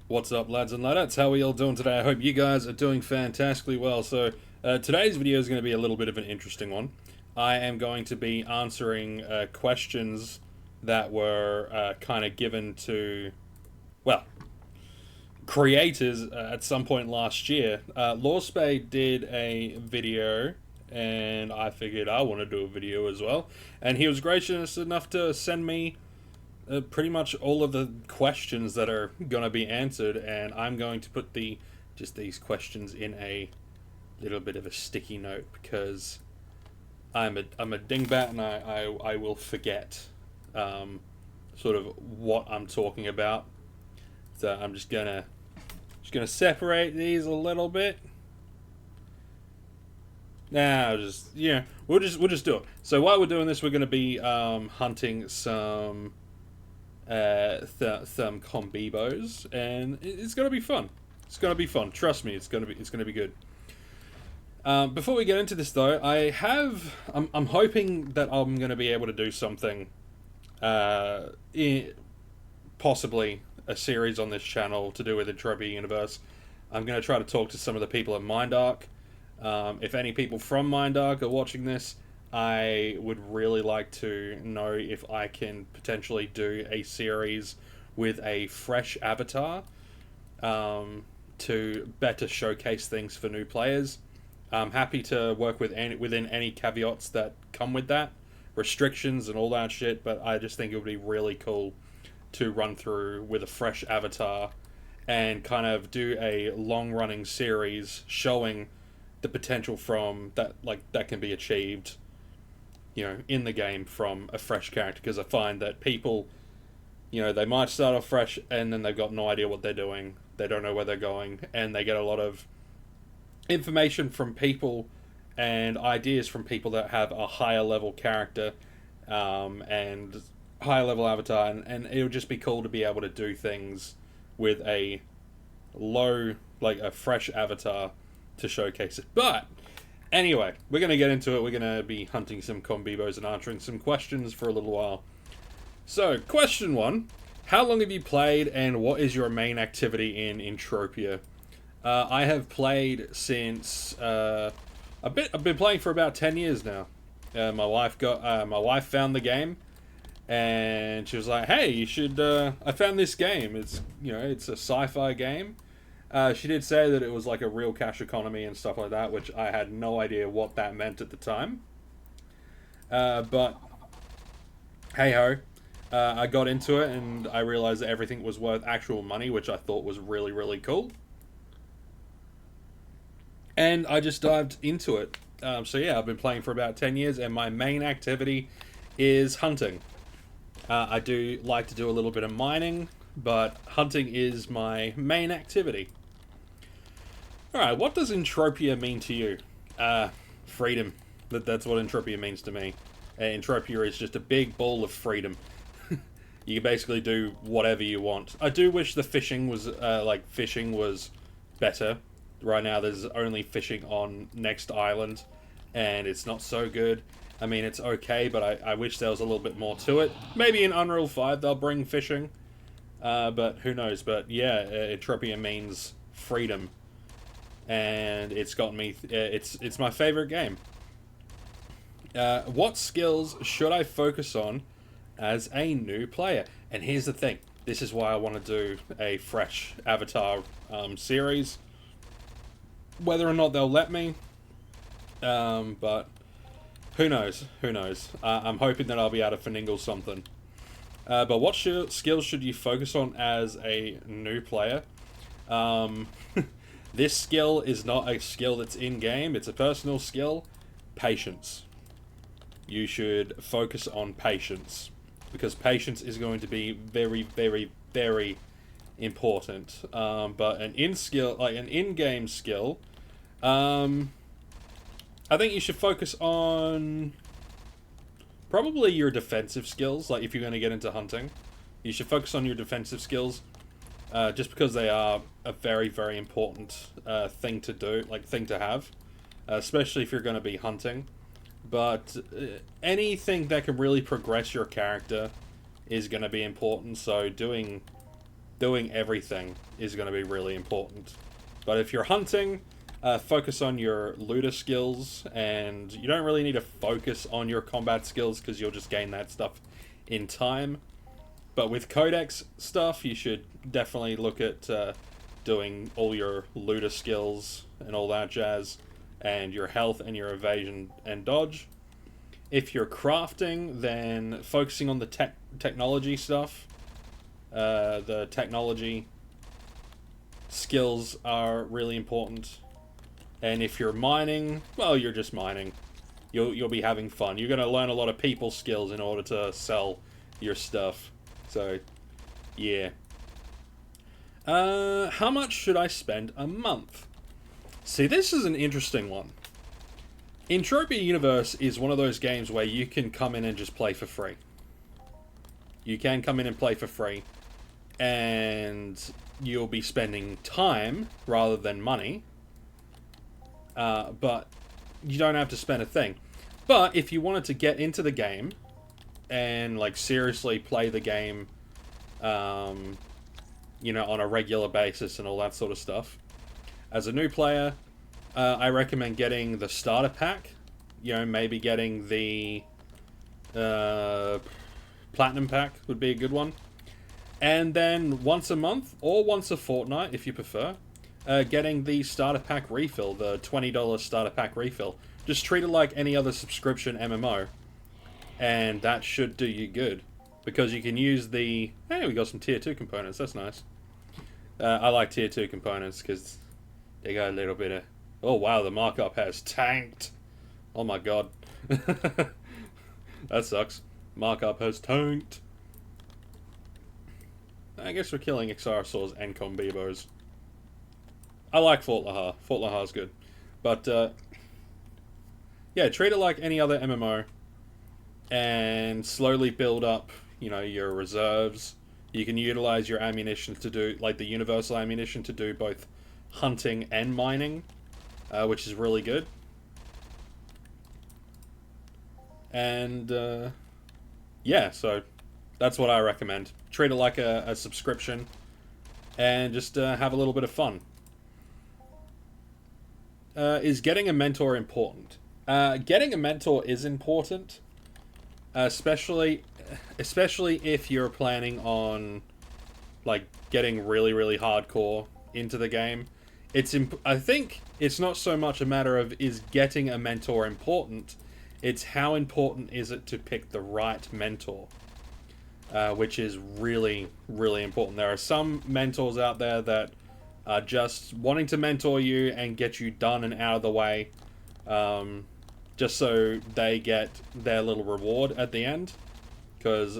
What's up, lads and ladettes? How are you all doing today? I hope you guys are doing fantastically well. So, today's video is going to be a little bit of an interesting one. I am going to be answering questions that were kind of given to, well, creators at some point last year. Lawspade did a video, and I figured I want to do a video as well. And he was gracious enough to send me pretty much all of the questions that are going to be answered, and I'm going to put just these questions in a little bit of a sticky note because I'm a dingbat, and I will forget sort of what I'm talking about. So I'm just gonna separate these a little bit. Now, we'll just do it. So while we're doing this, we're gonna be hunting some combibos, and it's gonna be fun. It's gonna be fun. Trust me, it's gonna be good. Before we get into this, though, I'm hoping that I'm gonna be able to do something, possibly a series on this channel to do with Entropia Universe. I'm gonna try to talk to some of the people at MindArk. If any people from MindArk are watching this, I would really like to know if I can potentially do a series with a fresh avatar to better showcase things for new players. I'm happy to work within any caveats that come with that, restrictions and all that shit, but I just think it would be really cool to run through with a fresh avatar and kind of do a long-running series showing the potential from that can be achieved, in the game from a fresh character. Because I find that people, they might start off fresh and then they've got no idea what they're doing. They don't know where they're going, and they get a lot of information from people and ideas from people that have a higher level character and higher level avatar, and it would just be cool to be able to do things with a fresh avatar to showcase it. But anyway, we're going to get into it. We're going to be hunting some combibos and answering some questions for a little while. So, question 1. How long have you played, and what is your main activity in Entropia? I have played since... I've been playing for about 10 years now. My wife found the game, and she was like, hey, you should... I found this game. It's, it's a sci-fi game. She did say that it was like a real cash economy and stuff like that, which I had no idea what that meant at the time. But hey ho, I got into it and I realized that everything was worth actual money, which I thought was really, really cool. And I just dived into it. So yeah, I've been playing for about 10 years, and my main activity is hunting. I do like to do a little bit of mining, but hunting is my main activity. Alright, what does Entropia mean to you? Freedom. That's what Entropia means to me. Entropia is just a big ball of freedom. You can basically do whatever you want. I do wish the fishing was better. Right now there's only fishing on Next Island, and it's not so good. I mean, it's okay, but I wish there was a little bit more to it. Maybe in Unreal 5 they'll bring fishing. But who knows? But yeah, Entropia means freedom, and it's got me. It's my favorite game. What skills should I focus on as a new player? And here's the thing: this is why I want to do a fresh avatar series. Whether or not they'll let me, but who knows? Who knows? I'm hoping that I'll be able to finagle something. But what skills should you focus on as a new player? This skill is not a skill that's in-game. It's a personal skill. Patience. You should focus on patience, because patience is going to be very, very, very important. But an in-game skill, I think you should focus on probably your defensive skills. Like, if you're going to get into hunting, you should focus on your defensive skills, just because they are a very, very important thing to do, thing to have, especially if you're going to be hunting. But anything that can really progress your character is going to be important. So doing doing everything is going to be really important. But if you're hunting, focus on your looter skills, and you don't really need to focus on your combat skills because you'll just gain that stuff in time. But with codex stuff, you should definitely look at doing all your looter skills and all that jazz, and your health and your evasion and dodge. If you're crafting, then focusing on the technology stuff. The technology skills are really important. And if you're mining, well, you're just mining. You'll be having fun. You're going to learn a lot of people skills in order to sell your stuff. So, yeah. How much should I spend a month? See, this is an interesting one. Entropia Universe is one of those games where you can come in and just play for free. You can come in and play for free, and you'll be spending time rather than money. But you don't have to spend a thing. But if you wanted to get into the game and like seriously play the game, you know, on a regular basis and all that sort of stuff, as a new player, I recommend getting the starter pack. You know, maybe getting the platinum pack would be a good one. And then once a month or once a fortnight, if you prefer, getting the starter pack refill, the $20 starter pack refill. Just treat it like any other subscription MMO, and that should do you good, because you can use the... Hey, we got some tier 2 components, that's nice. I like tier 2 components because they got a little bit of... Oh wow, the markup has tanked. Oh my god. That sucks. Markup has tanked. I guess we're killing Exarasaurs and Combibos. I like Fort Lahar. Fort Lahar's good. But, yeah, treat it like any other MMO. And slowly build up, you know, your reserves. You can utilize your ammunition to do, like the universal ammunition, to do both hunting and mining, which is really good. And, yeah, so that's what I recommend. Treat it like a subscription, and just have a little bit of fun. Is getting a mentor important? Getting a mentor is important, especially if you're planning on like getting really hardcore into the game. I think it's not so much a matter of is getting a mentor important, it's how important is it to pick the right mentor, which is really important. There are some mentors out there that are just wanting to mentor you and get you done and out of the way, just so they get their little reward at the end. Because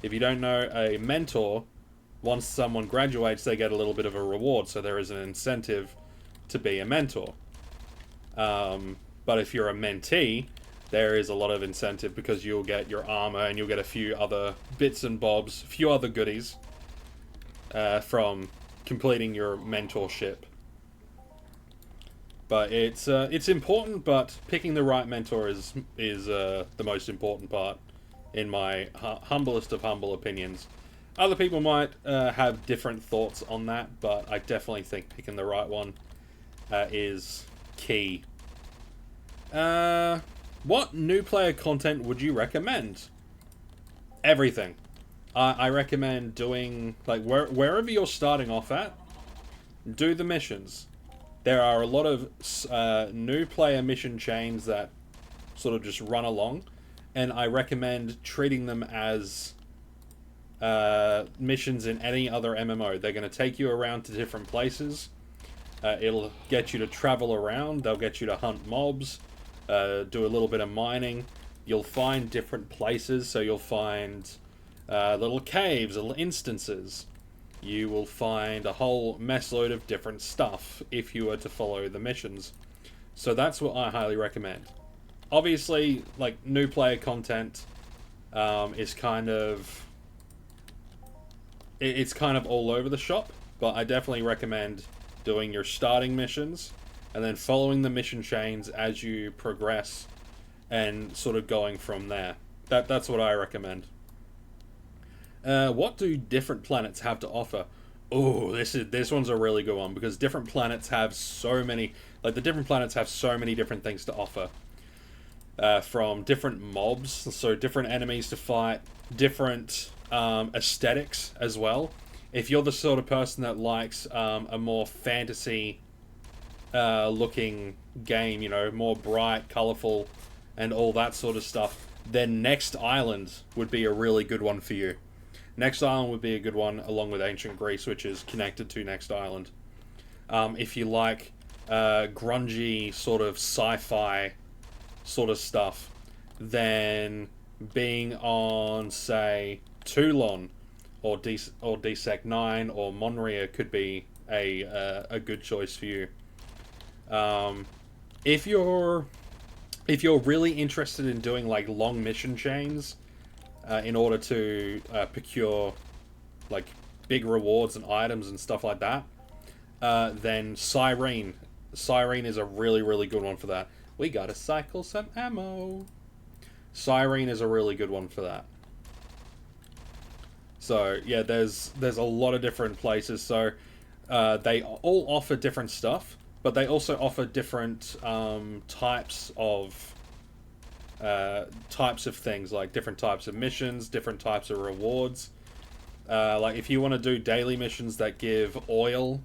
if you don't know, a mentor, once someone graduates, they get a little bit of a reward, so there is an incentive to be a mentor. But if you're a mentee, there is a lot of incentive, because you'll get your armor and you'll get a few other bits and bobs, a few other goodies from completing your mentorship. But it's important, but picking the right mentor is the most important part, in my humblest of humble opinions. Other people might have different thoughts on that, but I definitely think picking the right one is key. What new player content would you recommend? Everything. I recommend doing, like, wherever you're starting off at, do the missions. There are a lot of new player mission chains that sort of just run along, and I recommend treating them as missions in any other MMO. They're going to take you around to different places. It'll get you to travel around. They'll get you to hunt mobs, do a little bit of mining. You'll find different places, so you'll find little caves, little instances. You will find a whole mess load of different stuff if you were to follow the missions. So that's what I highly recommend. Obviously, like, new player content is kind of... It's kind of all over the shop, but I definitely recommend doing your starting missions and then following the mission chains as you progress and sort of going from there. That's what I recommend. What do different planets have to offer? Oh, this one's a really good one because different planets have so many, like the different planets have so many different things to offer. From different mobs, so different enemies to fight, different aesthetics as well. If you're the sort of person that likes a more fantasy looking game, you know, more bright, colorful, and all that sort of stuff, then Next Island would be a really good one for you. Next Island would be a good one along with Ancient Greece, which is connected to Next Island. If you like grungy sort of sci-fi sort of stuff, then being on, say, Toulon or DSEC 9 or Monria could be a good choice for you. If you're really interested in doing like long mission chains in order to procure like big rewards and items and stuff like that, then Cyrene is a really good one for that. We gotta cycle some ammo. Cyrene is a really good one for that. So yeah, there's a lot of different places. So they all offer different stuff, but they also offer different types of things, like different types of missions, different types of rewards. Like if you want to do daily missions that give oil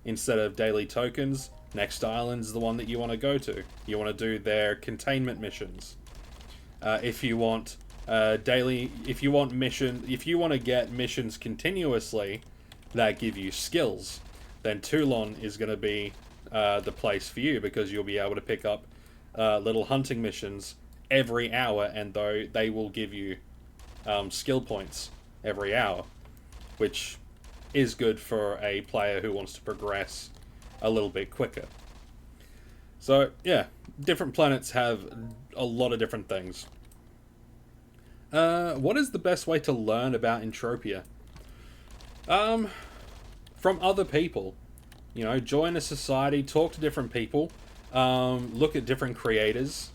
instead of daily tokens, Next Island's the one that you want to go to. You want to do their containment missions. If you want if you want to get missions continuously that give you skills, then Toulon is going to be the place for you, because you'll be able to pick up little hunting missions every hour, and they will give you skill points every hour, which is good for a player who wants to progress a little bit quicker. So yeah, different planets have a lot of different things. What is the best way to learn about Entropia? From other people. You know, join a society, talk to different people, look at different creators.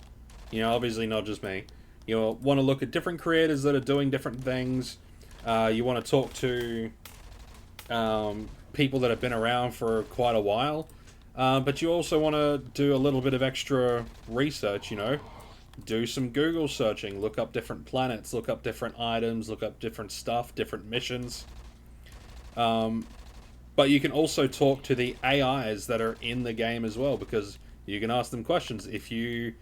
You know, obviously not just me. You want to look at different creators that are doing different things. You want to talk to people that have been around for quite a while. But you also want to do a little bit of extra research, you know. Do some Google searching, look up different planets, look up different items, look up different stuff, different missions. But you can also talk to the AIs that are in the game as well, because you can ask them questions. If you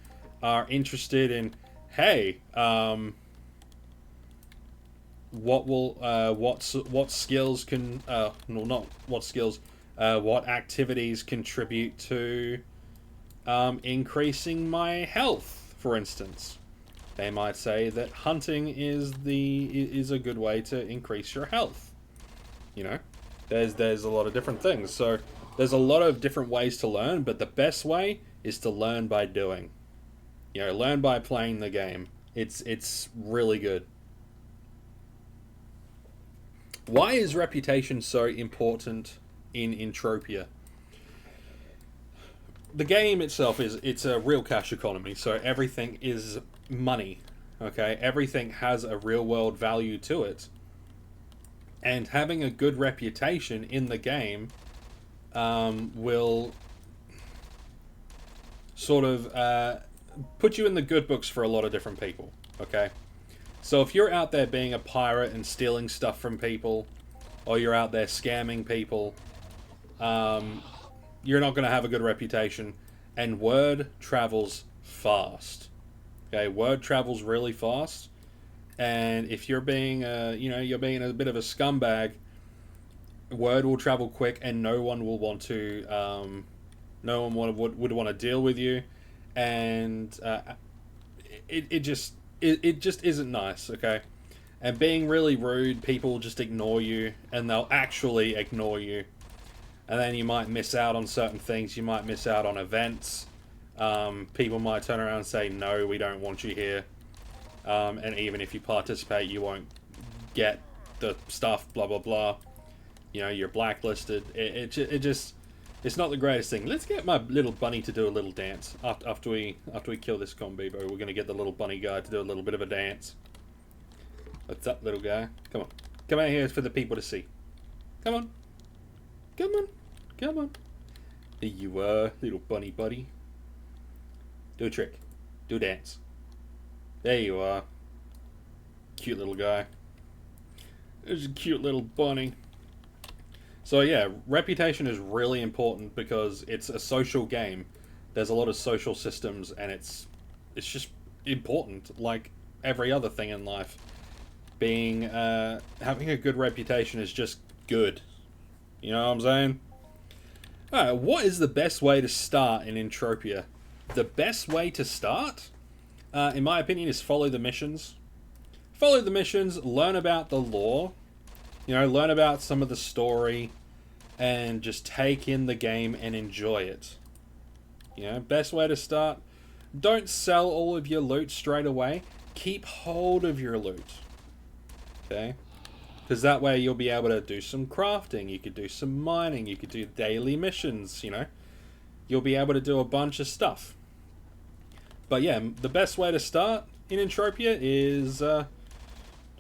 are interested in, hey, what skills can, not what skills, what activities contribute to increasing my health, for instance. They might say that hunting is a good way to increase your health. You know, there's a lot of different things. So there's a lot of different ways to learn, but the best way is to learn by doing. You know, learn by playing the game. It's really good. Why is reputation so important in Entropia? The game itself it's a real cash economy, so everything is money. Okay, everything has a real world value to it, and having a good reputation in the game will sort of put you in the good books for a lot of different people. Okay, so if you're out there being a pirate and stealing stuff from people, or you're out there scamming people, you're not going to have a good reputation, and word travels fast. Okay, word travels really fast, and if you're being you're being a bit of a scumbag, word will travel quick, and no one will want to, would want to deal with you, and it just isn't nice. Okay, and being really rude, people just ignore you, and they'll actually ignore you. And then you might miss out on certain things. You might miss out on events. People might turn around and say, no, we don't want you here. And even if you participate, you won't get the stuff, blah, blah, blah. You know, you're blacklisted. It's not the greatest thing. Let's get my little bunny to do a little dance. After we kill this Combibo, we're going to get the little bunny guy to do a little bit of a dance. What's up, little guy? Come on. Come out here for the people to see. Come on. Come on. Come on. There you are, little bunny buddy. Do a trick. Do a dance. There you are. Cute little guy. There's a cute little bunny. So yeah, reputation is really important because it's a social game. There's a lot of social systems and it's just important, like every other thing in life. Being, having a good reputation is just good. You know what I'm saying? Alright, what is the best way to start in Entropia? The best way to start, in my opinion, is follow the missions. Follow the missions, learn about the lore, you know, learn about some of the story, and just take in the game and enjoy it. You know, best way to start, don't sell all of your loot straight away. Keep hold of your loot. Okay? Because that way you'll be able to do some crafting, you could do some mining, you could do daily missions, you know. You'll be able to do a bunch of stuff. But yeah, the best way to start in Entropia is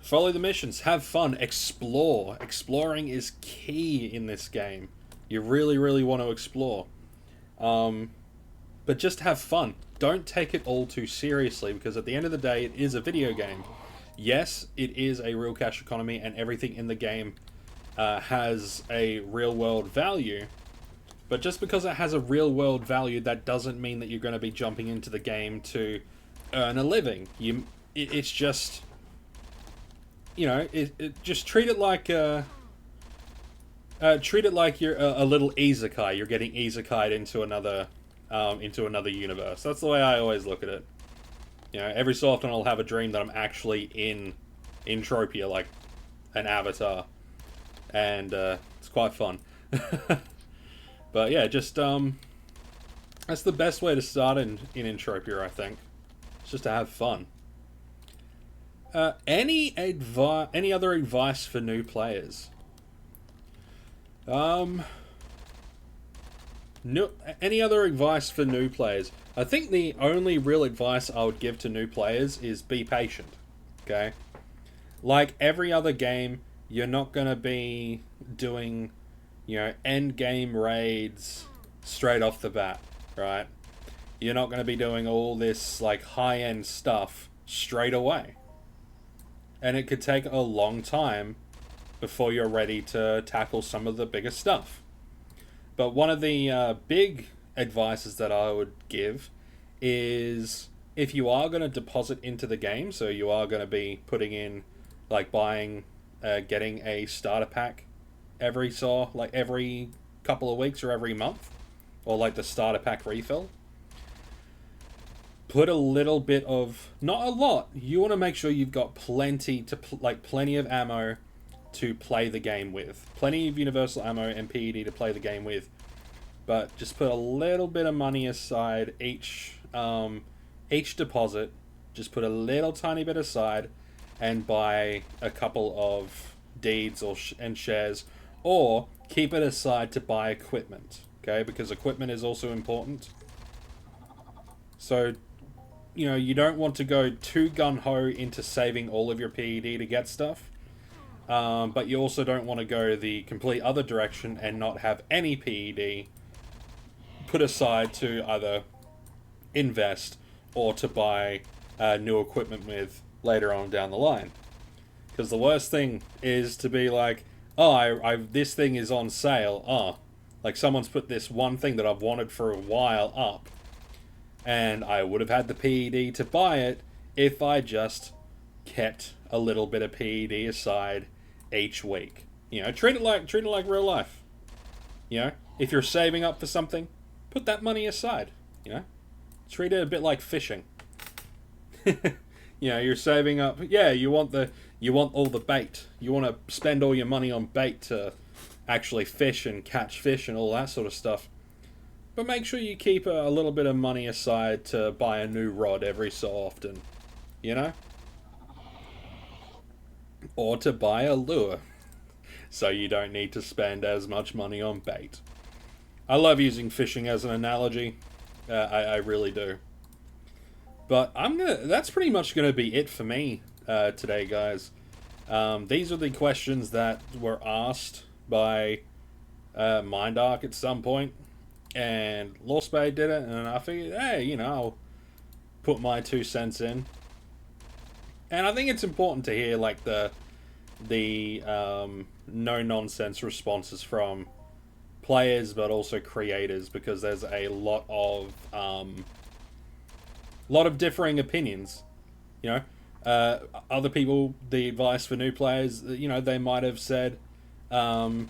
follow the missions, have fun, explore. Exploring is key in this game. You really, really want to explore. But just have fun. Don't take it all too seriously, because at the end of the day, it is a video game. Yes, it is a real cash economy, and everything in the game has a real-world value. But just because it has a real-world value, that doesn't mean that you're going to be jumping into the game to earn a living. It's just, you know, just treat it like you're a little isekai. You're getting isekai'd into another universe. That's the way I always look at it. You know, every so often I'll have a dream that I'm actually in Entropia, like an avatar, and it's quite fun. But yeah, just that's the best way to start in Entropia, I think. It's just to have fun. Any other advice for new players? Any other advice for new players? I think the only real advice I would give to new players is be patient. Okay? Like every other game, you're not going to be doing, you know, end game raids straight off the bat, right? You're not going to be doing all this like high-end stuff straight away. And it could take a long time before you're ready to tackle some of the bigger stuff. But one of the big advices that I would give is if you are going to deposit into the game, so you are going to be putting in, like buying, getting a starter pack every couple of weeks or every month, or like the starter pack refill, put a little bit of, not a lot, you want to make sure you've got plenty of ammo to play the game with. Plenty of universal ammo and PED to play the game with. But just put a little bit of money aside each deposit. Just put a little tiny bit aside and buy a couple of deeds and shares, or keep it aside to buy equipment. Okay, because equipment is also important. So, you know, you don't want to go too gung-ho into saving all of your PED to get stuff. But you also don't want to go the complete other direction and not have any PED put aside to either invest or to buy new equipment with later on down the line. Because the worst thing is to be like, oh, this thing is on sale. Oh, like someone's put this one thing that I've wanted for a while up, and I would have had the PED to buy it if I just kept a little bit of PED aside each week. You know, treat it like real life. You know, if you're saving up for something, put that money aside. You know, treat it a bit like fishing. You know, you're saving up. Yeah, you want all the bait. You want to spend all your money on bait to actually fish and catch fish and all that sort of stuff. But make sure you keep a little bit of money aside to buy a new rod every so often. You know? Or to buy a lure, so you don't need to spend as much money on bait. I love using fishing as an analogy. I really do. But that's pretty much gonna be it for me today, guys. These are the questions that were asked by MindArk at some point, and Lawspade did it, and I figured, hey, you know, I'll put my 2 cents in. And I think it's important to hear like the no nonsense responses from players, but also creators, because there's a lot of differing opinions. You know, other people, the advice for new players, you know, they might have said, you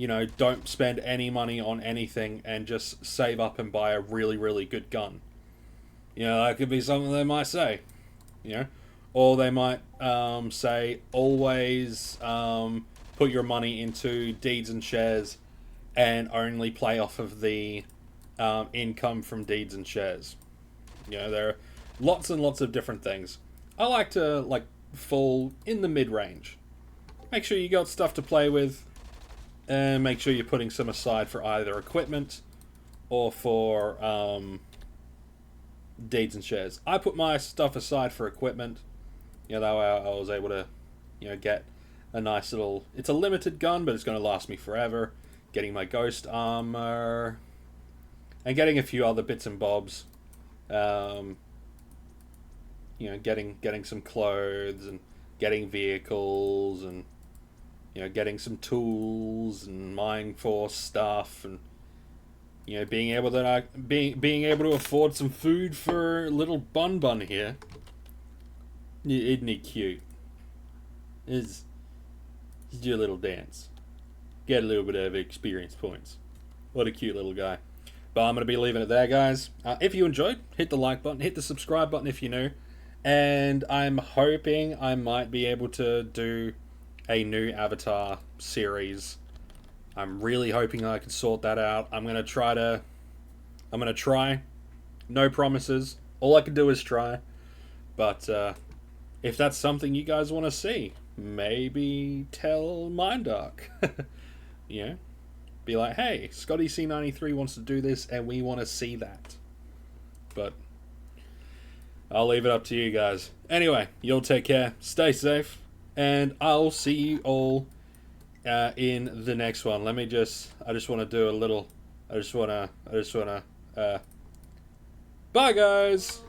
know, don't spend any money on anything and just save up and buy a really, really good gun. You know, that could be something they might say. You know, or they might say always put your money into deeds and shares and only play off of the income from deeds and shares. You know, there are lots and lots of different things. I like to like fall in the mid-range. Make sure you got stuff to play with, and make sure you're putting some aside for either equipment or for deeds and shares. I put my stuff aside for equipment. You know, that way I was able to, you know, get a nice little... It's a limited gun, but it's going to last me forever. Getting my ghost armor, and getting a few other bits and bobs. You know, getting some clothes, and getting vehicles, and, you know, getting some tools and Mind Force stuff, and, you know, being able to afford some food for little Bun here. Isn't he cute? Is do a little dance, get a little bit of experience points. What a cute little guy. But I'm going to be leaving it there, guys. If you enjoyed, hit the like button, hit the subscribe button if you're new. And I'm hoping I might be able to do a new Avatar series. I'm really hoping I can sort that out. I'm going to try. No promises. All I can do is try. But if that's something you guys want to see, maybe tell MindArk. You know? Be like, hey, Scotty C93 wants to do this, and we want to see that. But I'll leave it up to you guys. Anyway, you'll take care, stay safe, and I'll see you all in the next one. I just want to do a little, bye guys!